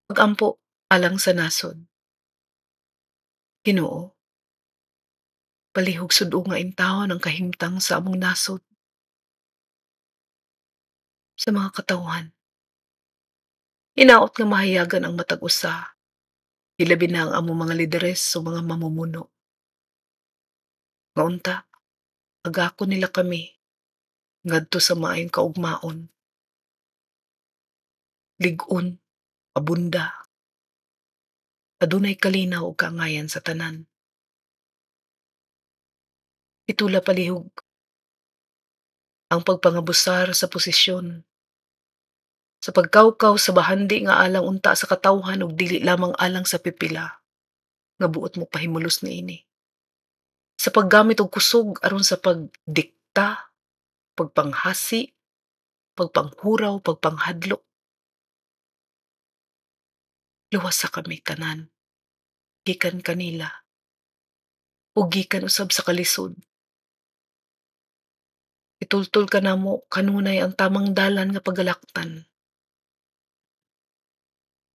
Pag-ampo alang sa nasod. Ginoo, palihog sudo nga intawon ang kahimtang sa among nasod sa mga katawhan. Hinaot nga mahayagan ang matag usa, hilabi na ang among mga lideres o mga mamumuno. Nga unta, agako nila kami ngadto sa maayong kaugmaon, lig-on, abunda, adunay kalinaw ug kaangayan sa tanan. Itula palihog ang pagpangabusar sa posisyon, sa pagkawkaw sa bahandi nga alang unta sa katawhan ug dili lamang alang sa pipila nga buot mo pahimulos niini. Sa paggamit og kusog aron sa pagdikta, pagpanghasi, pagpanghuraw, pagpanghadlok, luwas sa kami tanan, gikan kanila, ug gikan usab sa kalisod. Itultol ka namo kanunay ang tamang dalan nga pagalaktan,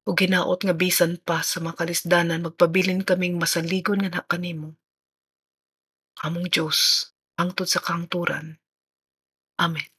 ug hinaot nga bisan pa sa makalisdanan magpabilin kaming masaligon nga kanimo. Among Dios, hangtod sa kahangturan. Amen.